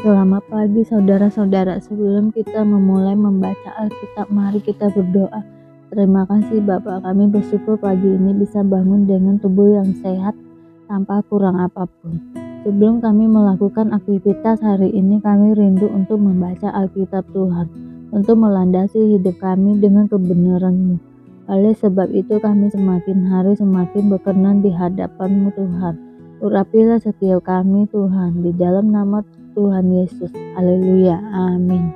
Selamat pagi saudara-saudara, sebelum kita memulai membaca Alkitab, mari kita berdoa. Terima kasih Bapak, kami bersyukur pagi ini bisa bangun dengan tubuh yang sehat tanpa kurang apapun. Sebelum kami melakukan aktivitas hari ini, kami rindu untuk membaca Alkitab Tuhan, untuk melandasi hidup kami dengan kebenaran-Mu. Oleh sebab itu kami semakin hari semakin berkenan di hadapan-Mu Tuhan. Urapilah setiap kami Tuhan, di dalam nama Tuhan Yesus. Haleluya. Amin.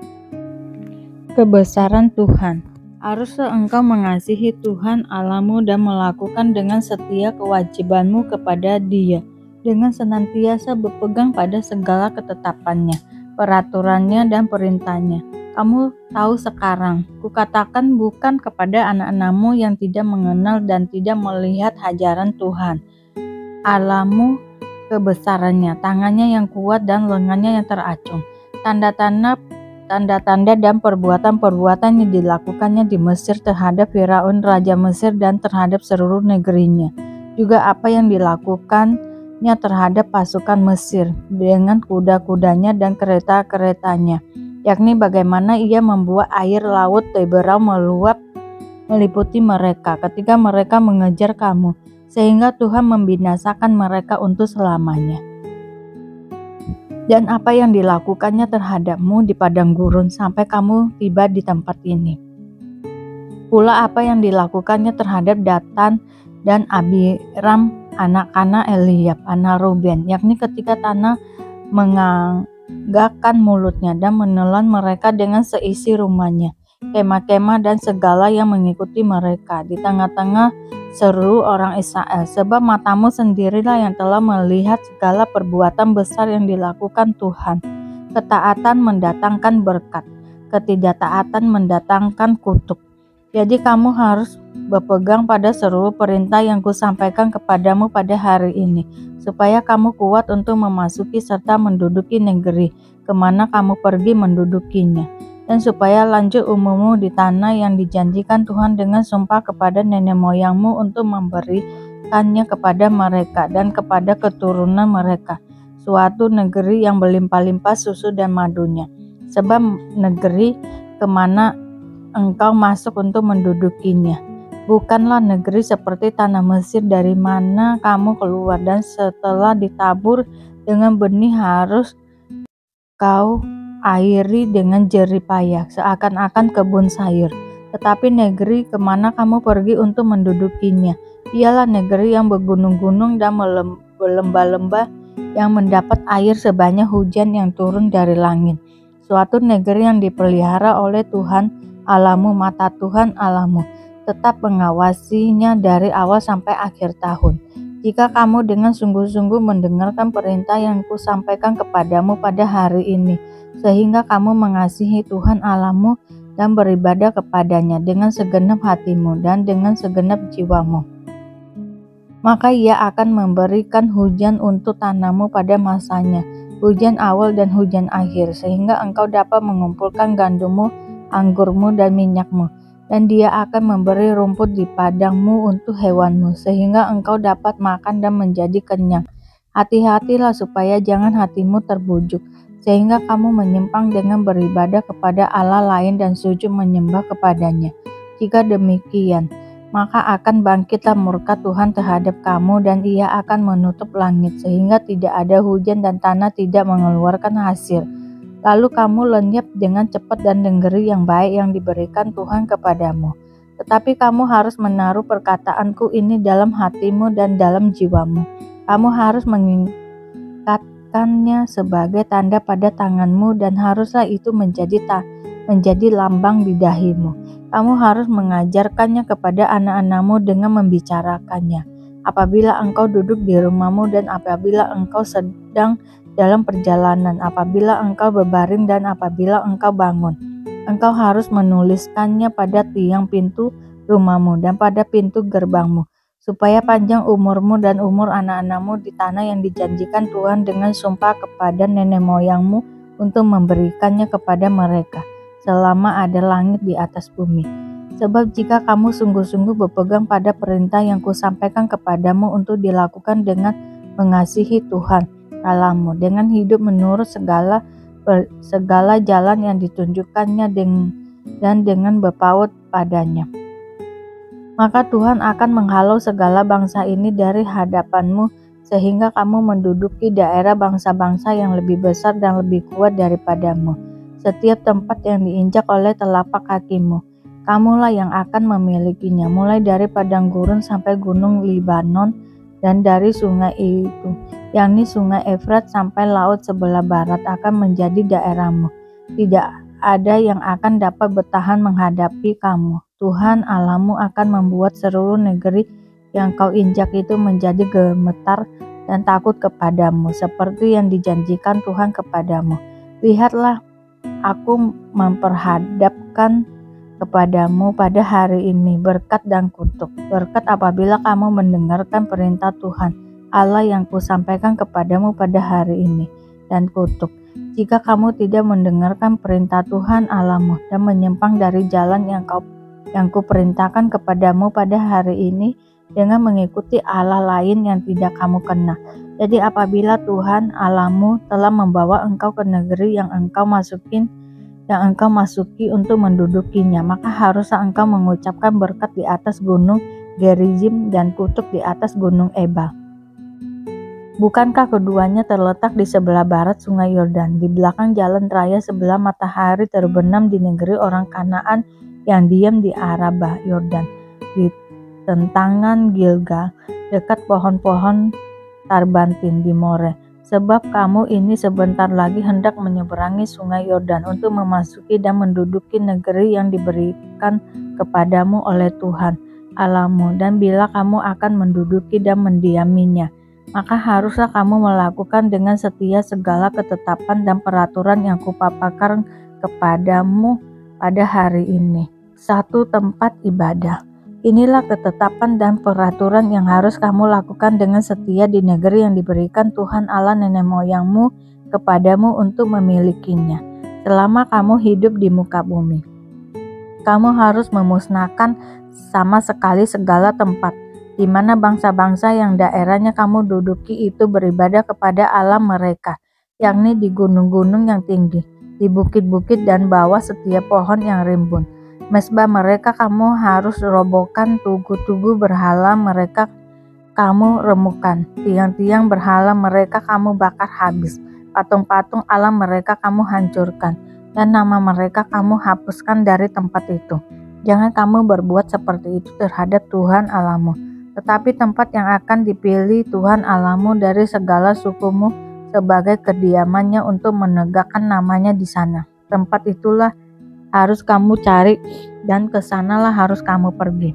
Kebesaran Tuhan. Haruslah engkau mengasihi Tuhan Allahmu dan melakukan dengan setia kewajibanmu kepada Dia, dengan senantiasa berpegang pada segala ketetapannya, peraturannya dan perintahnya. Kamu tahu sekarang, kukatakan bukan kepada anak-anakmu yang tidak mengenal dan tidak melihat ajaran Tuhan Allahmu kebesarannya, tangannya yang kuat dan lengannya yang teracung, tanda-tanda dan perbuatan-perbuatan yang dilakukannya di Mesir terhadap Firaun Raja Mesir dan terhadap seluruh negerinya, juga apa yang dilakukannya terhadap pasukan Mesir dengan kuda-kudanya dan kereta-keretanya, yakni bagaimana ia membuat air laut Teberau meluap meliputi mereka ketika mereka mengejar kamu, sehingga Tuhan membinasakan mereka untuk selamanya. Dan apa yang dilakukannya terhadapmu di padang gurun sampai kamu tiba di tempat ini. Pula apa yang dilakukannya terhadap Datan dan Abiram, anak-anak Eliab, anak Ruben, yakni ketika tanah menganggakkan mulutnya dan menelan mereka dengan seisi rumahnya, kemah-kemah dan segala yang mengikuti mereka di tengah-tengah seluruh orang Israel, sebab matamu sendirilah yang telah melihat segala perbuatan besar yang dilakukan Tuhan. Ketaatan mendatangkan berkat, ketidaktaatan mendatangkan kutuk. Jadi kamu harus berpegang pada seluruh perintah yang kusampaikan kepadamu pada hari ini, supaya kamu kuat untuk memasuki serta menduduki negeri kemana kamu pergi mendudukinya, dan supaya lanjut umurmu di tanah yang dijanjikan Tuhan dengan sumpah kepada nenek moyangmu untuk memberikannya kepada mereka dan kepada keturunan mereka, suatu negeri yang berlimpah-limpah susu dan madunya. Sebab negeri kemana engkau masuk untuk mendudukinya bukanlah negeri seperti tanah Mesir dari mana kamu keluar, dan setelah ditabur dengan benih harus kau airi dengan jerih payah, seakan-akan kebun sayur. Tetapi negeri kemana kamu pergi untuk mendudukinya, ialah negeri yang bergunung-gunung dan berlembah-lembah, yang mendapat air sebanyak hujan yang turun dari langit. Suatu negeri yang dipelihara oleh Tuhan Allahmu, mata Tuhan Allahmu tetap mengawasinya dari awal sampai akhir tahun. Jika kamu dengan sungguh-sungguh mendengarkan perintah yang kusampaikan kepadamu pada hari ini, sehingga kamu mengasihi Tuhan Allahmu dan beribadah kepadanya dengan segenap hatimu dan dengan segenap jiwamu, maka Ia akan memberikan hujan untuk tanahmu pada masanya, hujan awal dan hujan akhir, sehingga engkau dapat mengumpulkan gandummu, anggurmu dan minyakmu, dan Dia akan memberi rumput di padangmu untuk hewanmu, sehingga engkau dapat makan dan menjadi kenyang. Hati-hatilah supaya jangan hatimu terbujuk, sehingga kamu menyimpang dengan beribadah kepada Allah lain dan sujud menyembah kepadanya. Jika demikian, maka akan bangkitlah murka Tuhan terhadap kamu, dan Ia akan menutup langit sehingga tidak ada hujan dan tanah tidak mengeluarkan hasil. Lalu kamu lenyap dengan cepat dan negeri yang baik yang diberikan Tuhan kepadamu. Tetapi kamu harus menaruh perkataanku ini dalam hatimu dan dalam jiwamu. Kamu harus mengingatkannya sebagai tanda pada tanganmu, dan haruslah itu menjadi lambang di dahimu. Kamu harus mengajarkannya kepada anak-anakmu dengan membicarakannya apabila engkau duduk di rumahmu dan apabila engkau sedang dalam perjalanan, apabila engkau berbaring dan apabila engkau bangun. Engkau harus menuliskannya pada tiang pintu rumahmu dan pada pintu gerbangmu, supaya panjang umurmu dan umur anak-anakmu di tanah yang dijanjikan Tuhan dengan sumpah kepada nenek moyangmu untuk memberikannya kepada mereka, selama ada langit di atas bumi. Sebab jika kamu sungguh-sungguh berpegang pada perintah yang kusampaikan kepadamu untuk dilakukan dengan mengasihi Tuhan Allahmu, dengan hidup menurut segala segala jalan yang ditunjukkannya dan dengan berpaut padanya. Maka Tuhan akan menghalau segala bangsa ini dari hadapanmu, sehingga kamu menduduki daerah bangsa-bangsa yang lebih besar dan lebih kuat daripadamu. Setiap tempat yang diinjak oleh telapak kakimu, kamulah yang akan memilikinya, mulai dari padang gurun sampai gunung Libanon, dan dari sungai itu, yakni sungai Efrat sampai laut sebelah barat akan menjadi daerahmu. Tidak ada yang akan dapat bertahan menghadapi kamu. Tuhan Allahmu akan membuat seluruh negeri yang kau injak itu menjadi gemetar dan takut kepadamu, seperti yang dijanjikan Tuhan kepadamu. Lihatlah, aku memperhadapkan kepadamu pada hari ini berkat dan kutuk. Berkat apabila kamu mendengarkan perintah Tuhan Allah yang kusampaikan kepadamu pada hari ini, dan kutuk jika kamu tidak mendengarkan perintah Tuhan Allahmu dan menyimpang dari jalan yang kuperintahkan kepadamu pada hari ini dengan mengikuti Allah lain yang tidak kamu kenal. Jadi apabila Tuhan Allahmu telah membawa engkau ke negeri yang engkau masuki untuk mendudukinya, maka haruslah engkau mengucapkan berkat di atas gunung Gerizim dan kutuk di atas gunung Ebal. Bukankah keduanya terletak di sebelah barat sungai Yordan, di belakang jalan raya sebelah matahari terbenam di negeri orang Kanaan yang diam di Arabah Yordan, di tentangan Gilgal, dekat pohon-pohon Tarbantin di More? Sebab kamu ini sebentar lagi hendak menyeberangi sungai Yordan untuk memasuki dan menduduki negeri yang diberikan kepadamu oleh Tuhan Allahmu. Dan bila kamu akan menduduki dan mendiaminya, maka haruslah kamu melakukan dengan setia segala ketetapan dan peraturan yang kupaparkan kepadamu pada hari ini. 1. Tempat ibadah. Inilah ketetapan dan peraturan yang harus kamu lakukan dengan setia di negeri yang diberikan Tuhan Allah nenek moyangmu kepadamu untuk memilikinya, selama kamu hidup di muka bumi. Kamu harus memusnahkan sama sekali segala tempat di mana bangsa-bangsa yang daerahnya kamu duduki itu beribadah kepada Allah mereka, yakni di gunung-gunung yang tinggi, di bukit-bukit dan bawah setiap pohon yang rimbun. Mesbah mereka kamu harus robohkan, tugu-tugu berhala mereka kamu remukan, tiang-tiang berhala mereka kamu bakar habis, patung-patung Allah mereka kamu hancurkan, dan nama mereka kamu hapuskan dari tempat itu. Jangan kamu berbuat seperti itu terhadap Tuhan Allahmu. Tetapi tempat yang akan dipilih Tuhan Allahmu dari segala sukumu sebagai kediamannya untuk menegakkan namanya di sana, tempat itulah harus kamu cari, dan kesanalah harus kamu pergi.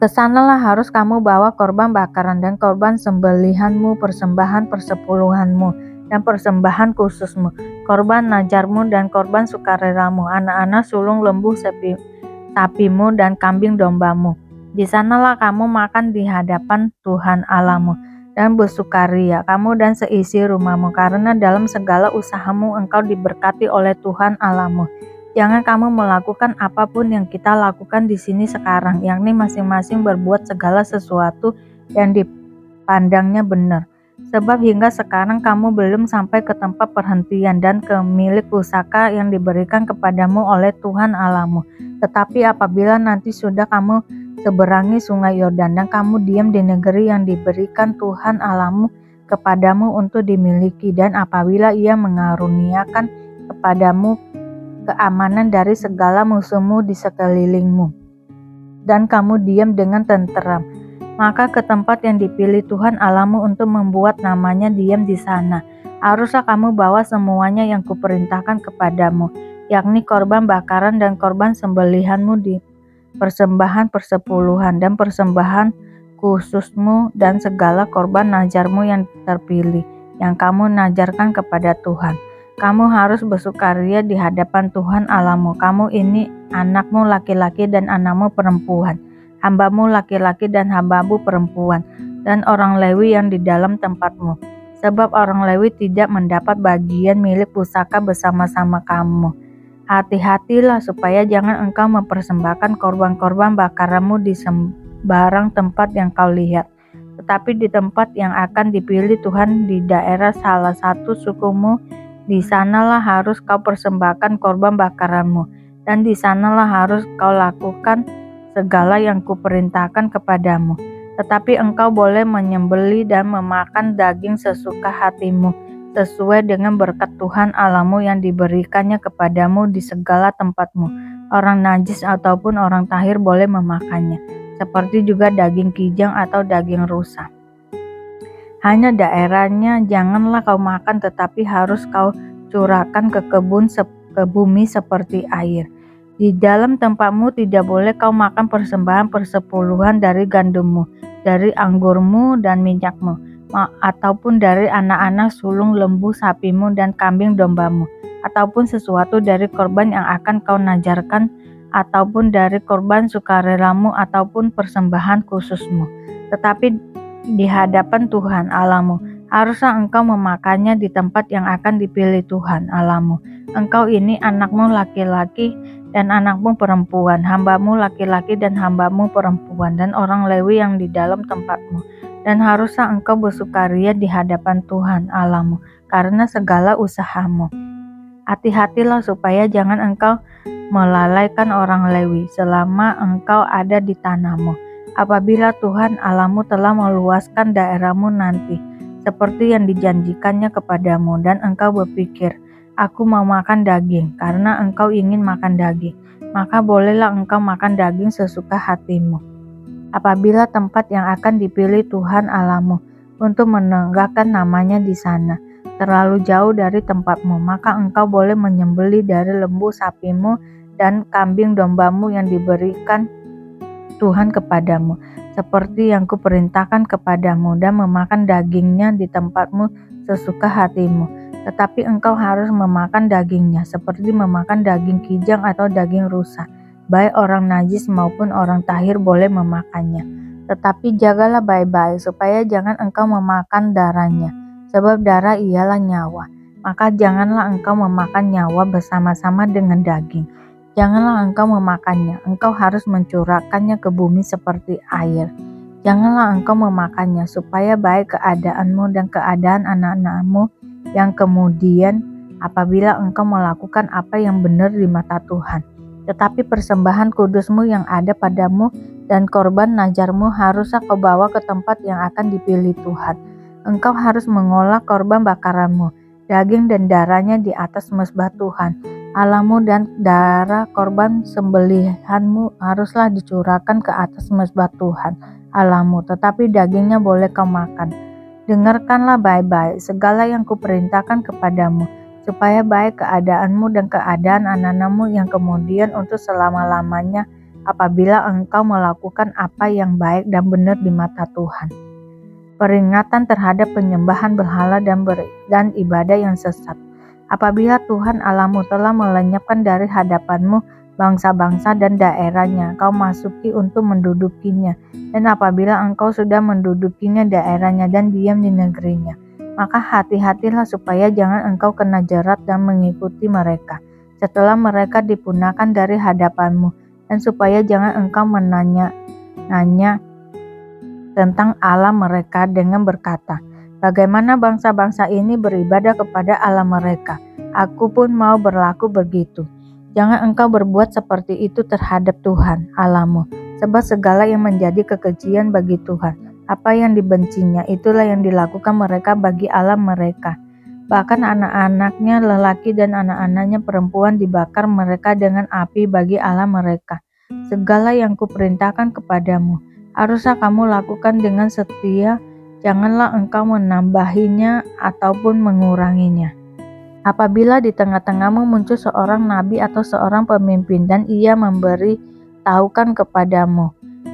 Kesanalah harus kamu bawa korban bakaran dan korban sembelihanmu, persembahan persepuluhanmu dan persembahan khususmu, korban najarmu dan korban sukarelamu, anak-anak sulung lembu sapimu dan kambing dombamu. Di sanalah kamu makan di hadapan Tuhan Allahmu dan bersukaria kamu dan seisi rumahmu, karena dalam segala usahamu engkau diberkati oleh Tuhan Allahmu. Jangan kamu melakukan apapun yang kita lakukan di sini sekarang, yakni masing-masing berbuat segala sesuatu yang dipandangnya benar. Sebab hingga sekarang kamu belum sampai ke tempat perhentian dan ke milik pusaka yang diberikan kepadamu oleh Tuhan Allahmu. Tetapi apabila nanti sudah kamu seberangi sungai Yordan dan kamu diam di negeri yang diberikan Tuhan Allahmu kepadamu untuk dimiliki, dan apabila Ia mengaruniakan kepadamu keamanan dari segala musuhmu di sekelilingmu, dan kamu diam dengan tenteram, maka ke tempat yang dipilih Tuhan Allahmu untuk membuat namanya diam di sana, haruslah kamu bawa semuanya yang kuperintahkan kepadamu, yakni korban bakaran dan korban sembelihanmu, di persembahan persepuluhan dan persembahan khususmu, dan segala korban najarmu yang terpilih, yang kamu najarkan kepada Tuhan. Kamu harus bersukaria di hadapan Tuhan Allahmu. Kamu ini anakmu laki-laki dan anakmu perempuan, hambamu laki-laki dan hambamu perempuan, dan orang Lewi yang di dalam tempatmu. Sebab orang Lewi tidak mendapat bagian milik pusaka bersama-sama kamu. Hati-hatilah supaya jangan engkau mempersembahkan korban-korban bakaranmu di sembarang tempat yang kau lihat, tetapi di tempat yang akan dipilih Tuhan di daerah salah satu sukumu Di sanalah harus kau persembahkan korban bakaranmu, dan di sanalah harus kau lakukan segala yang kuperintahkan kepadamu. Tetapi engkau boleh menyembelih dan memakan daging sesuka hatimu, sesuai dengan berkat Tuhan Allahmu yang diberikannya kepadamu di segala tempatmu. Orang najis ataupun orang tahir boleh memakannya, seperti juga daging kijang atau daging rusa. Hanya daerahnya janganlah kau makan, tetapi harus kau curahkan ke ke bumi seperti air. Di dalam tempatmu tidak boleh kau makan persembahan persepuluhan dari gandummu, dari anggurmu dan minyakmu, ataupun dari anak-anak sulung lembu sapimu dan kambing dombamu, ataupun sesuatu dari korban yang akan kau najarkan, ataupun dari korban sukarelamu ataupun persembahan khususmu. Tetapi di hadapan Tuhan Allahmu haruslah engkau memakannya di tempat yang akan dipilih Tuhan Allahmu. Engkau ini anakmu laki-laki dan anakmu perempuan, hambamu laki-laki dan hambamu perempuan, dan orang Lewi yang di dalam tempatmu. Dan haruslah engkau bersukaria di hadapan Tuhan Allahmu karena segala usahamu. Hati-hatilah supaya jangan engkau melalaikan orang Lewi selama engkau ada di tanahmu. Apabila Tuhan Allahmu telah meluaskan daerahmu nanti, seperti yang dijanjikannya kepadamu, dan engkau berpikir, aku mau makan daging, karena engkau ingin makan daging, maka bolehlah engkau makan daging sesuka hatimu. Apabila tempat yang akan dipilih Tuhan Allahmu untuk menegakkan namanya di sana terlalu jauh dari tempatmu, maka engkau boleh menyembelih dari lembu sapimu dan kambing dombamu yang diberikan Tuhan kepadamu, seperti yang kuperintahkan kepadamu, dan memakan dagingnya di tempatmu sesuka hatimu. Tetapi engkau harus memakan dagingnya, seperti memakan daging kijang atau daging rusa. Baik orang najis maupun orang tahir boleh memakannya. Tetapi jagalah baik-baik, supaya jangan engkau memakan darahnya, sebab darah ialah nyawa. Maka janganlah engkau memakan nyawa bersama-sama dengan daging. Janganlah engkau memakannya, engkau harus mencurahkannya ke bumi seperti air. Janganlah engkau memakannya, supaya baik keadaanmu dan keadaan anak-anakmu yang kemudian apabila engkau melakukan apa yang benar di mata Tuhan. Tetapi persembahan kudusmu yang ada padamu dan korban najarmu haruslah kau bawa ke tempat yang akan dipilih Tuhan. Engkau harus mengolah korban bakaranmu, daging dan darahnya di atas mezbah Tuhan Allahmu, dan darah korban sembelihanmu haruslah dicurahkan ke atas mezbah Tuhan Allahmu, tetapi dagingnya boleh kau makan. Dengarkanlah baik-baik segala yang kuperintahkan kepadamu, supaya baik keadaanmu dan keadaan anak-anakmu yang kemudian untuk selama-lamanya apabila engkau melakukan apa yang baik dan benar di mata Tuhan. Peringatan terhadap penyembahan berhala dan ibadah yang sesat. Apabila Tuhan Allahmu telah melenyapkan dari hadapanmu bangsa-bangsa dan daerahnya, kau masuki untuk mendudukinya. Dan apabila engkau sudah mendudukinya daerahnya dan diam di negerinya, maka hati-hatilah supaya jangan engkau kena jerat dan mengikuti mereka setelah mereka dipunahkan dari hadapanmu, dan supaya jangan engkau menanya tentang Allah mereka dengan berkata, bagaimana bangsa-bangsa ini beribadah kepada Allah mereka, aku pun mau berlaku begitu. Jangan engkau berbuat seperti itu terhadap Tuhan Allahmu, sebab segala yang menjadi kekejian bagi Tuhan, apa yang dibencinya, itulah yang dilakukan mereka bagi Allah mereka. Bahkan anak-anaknya lelaki dan anak-anaknya perempuan dibakar mereka dengan api bagi Allah mereka. Segala yang kuperintahkan kepadamu haruslah kamu lakukan dengan setia. Janganlah engkau menambahinya ataupun menguranginya. Apabila di tengah-tengahmu muncul seorang nabi atau seorang pemimpin, dan ia memberi tahukan kepadamu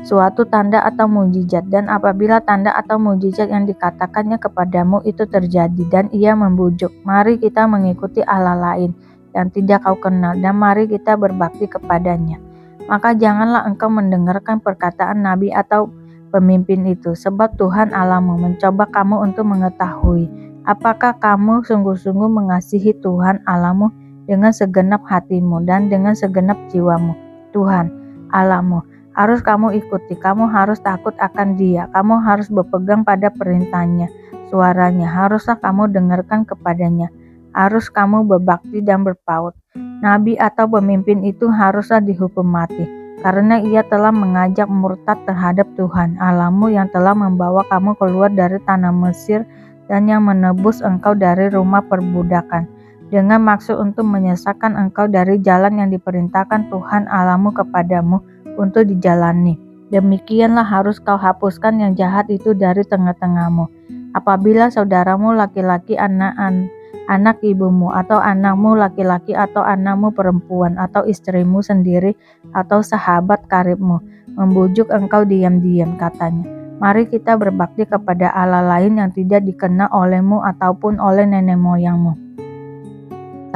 suatu tanda atau mujizat, dan apabila tanda atau mujizat yang dikatakannya kepadamu itu terjadi, dan ia membujuk, mari kita mengikuti Allah lain yang tidak kau kenal, dan mari kita berbakti kepadanya, maka janganlah engkau mendengarkan perkataan nabi atau pemimpin itu, sebab Tuhan Allahmu mencoba kamu untuk mengetahui apakah kamu sungguh-sungguh mengasihi Tuhan Allahmu dengan segenap hatimu dan dengan segenap jiwamu. Tuhan Allahmu harus kamu ikuti, kamu harus takut akan Dia, kamu harus berpegang pada perintahnya, suaranya haruslah kamu dengarkan kepadanya. harus kamu berbakti dan berpaut. Nabi atau pemimpin itu haruslah dihukum mati, karena ia telah mengajak murtad terhadap Tuhan Allahmu yang telah membawa kamu keluar dari tanah Mesir dan yang menebus engkau dari rumah perbudakan, dengan maksud untuk menyesatkan engkau dari jalan yang diperintahkan Tuhan Allahmu kepadamu untuk dijalani. Demikianlah harus kau hapuskan yang jahat itu dari tengah-tengahmu. Apabila saudaramu laki-laki anak ibumu, atau anakmu laki-laki, atau anakmu perempuan, atau istrimu sendiri, atau sahabat karibmu, membujuk engkau diam-diam, katanya, mari kita berbakti kepada Allah lain yang tidak dikenal olehmu ataupun oleh nenek moyangmu.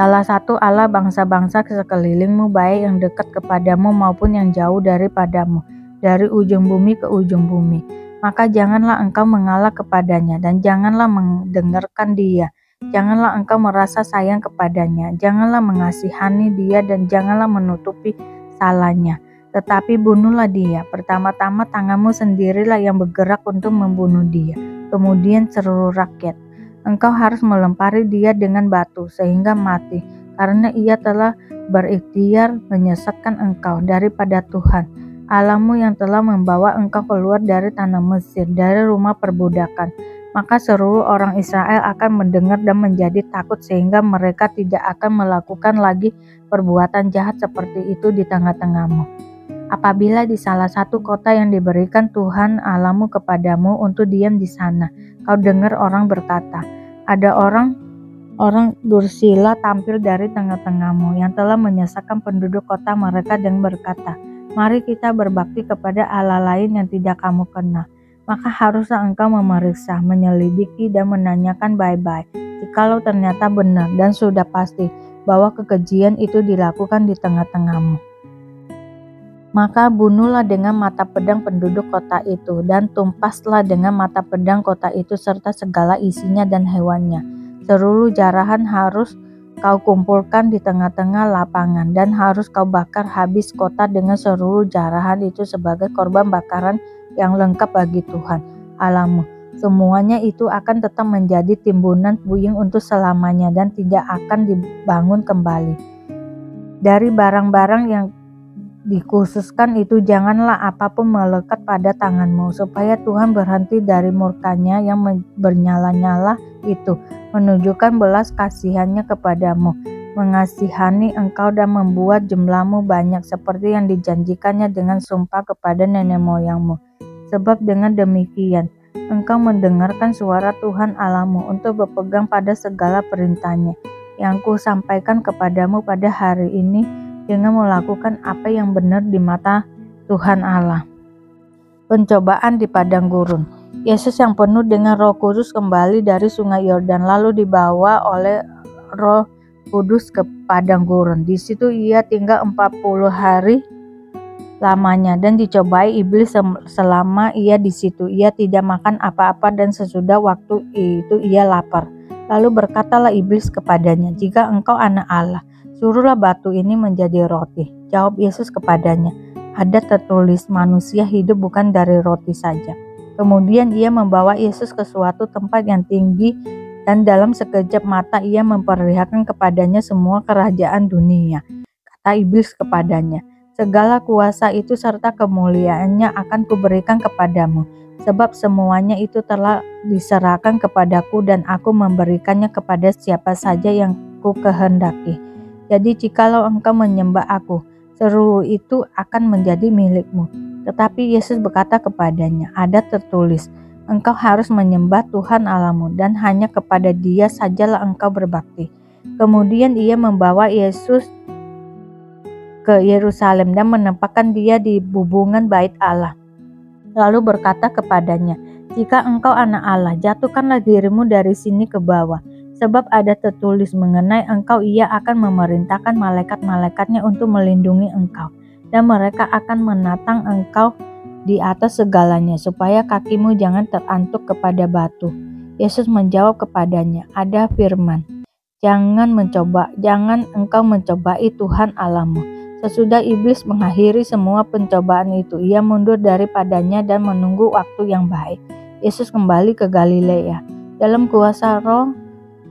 Salah satu Allah bangsa-bangsa sekelilingmu, baik yang dekat kepadamu maupun yang jauh daripadamu, dari ujung bumi ke ujung bumi. Maka janganlah engkau mengalah kepadanya, dan janganlah mendengarkan dia. Janganlah engkau merasa sayang kepadanya, janganlah mengasihani dia, dan janganlah menutupi salahnya. Tetapi bunuhlah dia. Pertama-tama tanganmu sendirilah yang bergerak untuk membunuh dia, kemudian seluruh rakyat. Engkau harus melempari dia dengan batu sehingga mati, karena ia telah berikhtiar menyesatkan engkau daripada Tuhan Allahmu yang telah membawa engkau keluar dari tanah Mesir, dari rumah perbudakan. Maka seluruh orang Israel akan mendengar dan menjadi takut, sehingga mereka tidak akan melakukan lagi perbuatan jahat seperti itu di tengah-tengahmu. Apabila di salah satu kota yang diberikan Tuhan Allahmu kepadamu untuk diam di sana, kau dengar orang berkata, ada orang dursila tampil dari tengah-tengahmu yang telah menyesatkan penduduk kota mereka dan berkata, mari kita berbakti kepada Allah lain yang tidak kamu kenal. Maka haruslah engkau memeriksa, menyelidiki, dan menanyakan baik-baik, jikalau ternyata benar dan sudah pasti bahwa kekejian itu dilakukan di tengah-tengahmu. Maka bunuhlah dengan mata pedang penduduk kota itu, dan tumpaslah dengan mata pedang kota itu serta segala isinya dan hewannya. Seluruh jarahan harus kau kumpulkan di tengah-tengah lapangan, dan harus kau bakar habis kota dengan seluruh jarahan itu sebagai korban bakaran yang lengkap bagi Tuhan Allahmu. Semuanya itu akan tetap menjadi timbunan puing untuk selamanya dan tidak akan dibangun kembali. Dari barang-barang yang dikhususkan itu janganlah apapun melekat pada tanganmu, supaya Tuhan berhenti dari murkanya yang bernyala-nyala itu, menunjukkan belas kasihannya kepadamu, mengasihani engkau dan membuat jumlahmu banyak seperti yang dijanjikannya dengan sumpah kepada nenek moyangmu. Sebab dengan demikian engkau mendengarkan suara Tuhan Allahmu untuk berpegang pada segala perintahnya yang kusampaikan kepadamu pada hari ini, dengan melakukan apa yang benar di mata Tuhan Allah. Pencobaan di padang gurun. Yesus yang penuh dengan Roh Kudus kembali dari sungai Yordan, lalu dibawa oleh Roh Kudus ke padang gurun. Di situ ia tinggal 40 hari lamanya dan dicobai iblis selama ia di situ. Ia tidak makan apa-apa dan sesudah waktu itu ia lapar. Lalu berkatalah iblis kepadanya, jika engkau anak Allah, suruhlah batu ini menjadi roti. Jawab Yesus kepadanya, ada tertulis, manusia hidup bukan dari roti saja. Kemudian ia membawa Yesus ke suatu tempat yang tinggi, dan dalam sekejap mata ia memperlihatkan kepadanya semua kerajaan dunia. Kata iblis kepadanya, segala kuasa itu serta kemuliaannya akan kuberikan kepadamu, sebab semuanya itu telah diserahkan kepadaku dan aku memberikannya kepada siapa saja yang ku kehendaki. Jadi jikalau engkau menyembah aku, seluruh itu akan menjadi milikmu. Tetapi Yesus berkata kepadanya, ada tertulis, engkau harus menyembah Tuhan Allahmu dan hanya kepada Dia sajalah engkau berbakti. Kemudian ia membawa Yesus ke Yerusalem dan menempatkan dia di bubungan bait Allah. Lalu berkata kepadanya, jika engkau anak Allah, jatuhkanlah dirimu dari sini ke bawah. Sebab ada tertulis mengenai engkau, ia akan memerintahkan malaikat-malaikatnya untuk melindungi engkau. Dan mereka akan menatang engkau di atas segalanya, supaya kakimu jangan terantuk kepada batu. Yesus menjawab kepadanya, ada firman, jangan engkau mencobai Tuhan Allahmu. Sesudah iblis mengakhiri semua pencobaan itu, ia mundur daripadanya dan menunggu waktu yang baik. Yesus kembali ke Galilea dalam kuasa Roh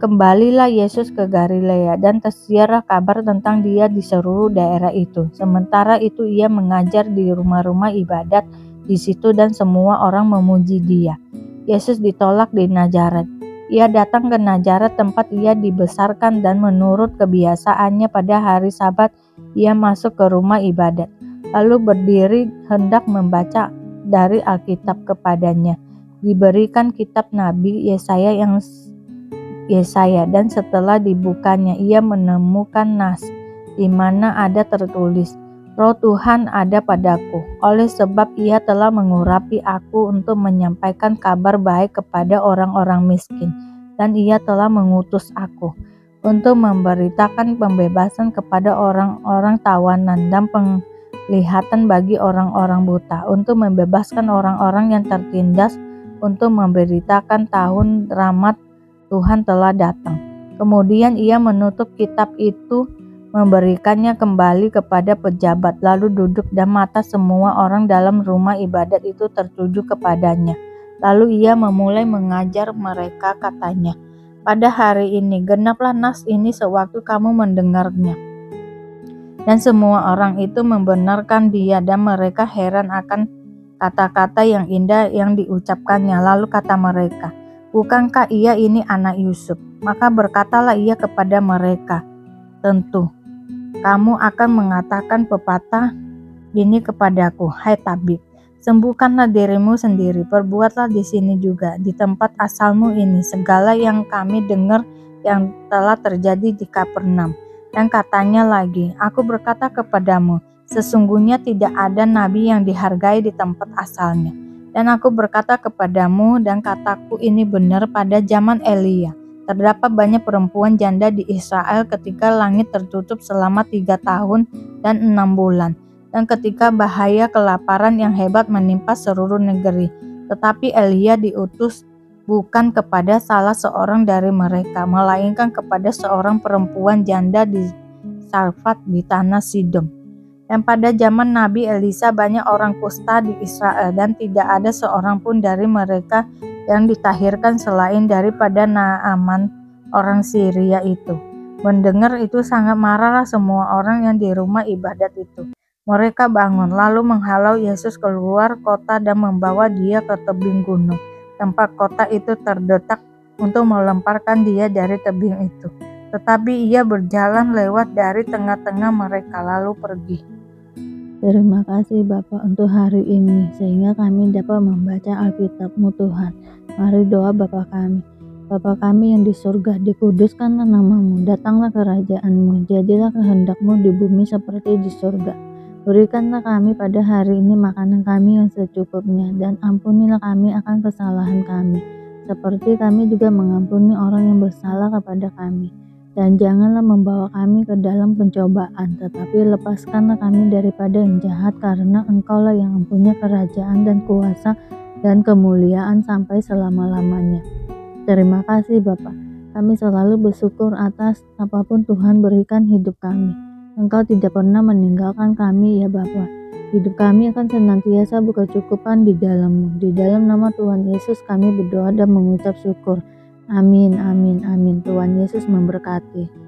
Kembalilah Yesus ke Galilea dan tersiarlah kabar tentang dia di seluruh daerah itu. Sementara itu ia mengajar di rumah-rumah ibadat di situ dan semua orang memuji dia. Yesus ditolak di Nazaret. Ia datang ke Nazaret tempat ia dibesarkan dan menurut kebiasaannya pada hari Sabat ia masuk ke rumah ibadat. Lalu berdiri hendak membaca dari Alkitab kepadanya. Diberikan kitab Nabi Yesaya dan setelah dibukanya ia menemukan nas di mana ada tertulis, Roh Tuhan ada padaku, oleh sebab ia telah mengurapi aku untuk menyampaikan kabar baik kepada orang-orang miskin, dan ia telah mengutus aku untuk memberitakan pembebasan kepada orang-orang tawanan dan penglihatan bagi orang-orang buta, untuk membebaskan orang-orang yang tertindas, untuk memberitakan tahun rahmat Tuhan telah datang. Kemudian ia menutup kitab itu, memberikannya kembali kepada pejabat, lalu duduk dan mata semua orang dalam rumah ibadat itu tertuju kepadanya. Lalu ia memulai mengajar mereka, katanya, pada hari ini genaplah nas ini sewaktu kamu mendengarnya. Dan semua orang itu membenarkan dia dan mereka heran akan kata-kata yang indah yang diucapkannya. Lalu kata mereka, bukankah ia ini anak Yusuf? Maka berkatalah ia kepada mereka, tentu kamu akan mengatakan pepatah ini kepadaku, hai tabib, sembuhkanlah dirimu sendiri, perbuatlah di sini juga, di tempat asalmu ini, segala yang kami dengar yang telah terjadi di Kapernaum. Dan katanya lagi, aku berkata kepadamu, sesungguhnya tidak ada nabi yang dihargai di tempat asalnya. Dan aku berkata kepadamu, dan kataku ini benar, pada zaman Elia terdapat banyak perempuan janda di Israel ketika langit tertutup selama 3 tahun dan 6 bulan, dan ketika bahaya kelaparan yang hebat menimpa seluruh negeri. Tetapi Elia diutus bukan kepada salah seorang dari mereka, melainkan kepada seorang perempuan janda di Sarfat di tanah Sidom. Dan pada zaman Nabi Elisa banyak orang kusta di Israel, dan tidak ada seorang pun dari mereka yang ditahirkan selain daripada Naaman orang Syria itu. Mendengar itu sangat marahlah semua orang yang di rumah ibadat itu. Mereka bangun lalu menghalau Yesus keluar kota dan membawa dia ke tebing gunung, tempat kota itu terdetak, untuk melemparkan dia dari tebing itu. Tetapi ia berjalan lewat dari tengah-tengah mereka lalu pergi. Terima kasih Bapa untuk hari ini, sehingga kami dapat membaca Alkitab-Mu Tuhan. Mari doa Bapa kami. Bapa kami yang di surga, dikuduskanlah nama-Mu, datanglah kerajaan-Mu, jadilah kehendak-Mu di bumi seperti di surga. Berikanlah kami pada hari ini makanan kami yang secukupnya, dan ampunilah kami akan kesalahan kami, seperti kami juga mengampuni orang yang bersalah kepada kami. Dan janganlah membawa kami ke dalam pencobaan, tetapi lepaskanlah kami daripada yang jahat, karena Engkaulah yang mempunyai kerajaan dan kuasa dan kemuliaan sampai selama-lamanya. Terima kasih Bapa. Kami selalu bersyukur atas apapun Tuhan berikan hidup kami. Engkau tidak pernah meninggalkan kami ya Bapa. Hidup kami akan senantiasa berkecukupan di dalam-Mu. Di dalam nama Tuhan Yesus kami berdoa dan mengucap syukur. Amin, amin, amin. Tuhan Yesus memberkati.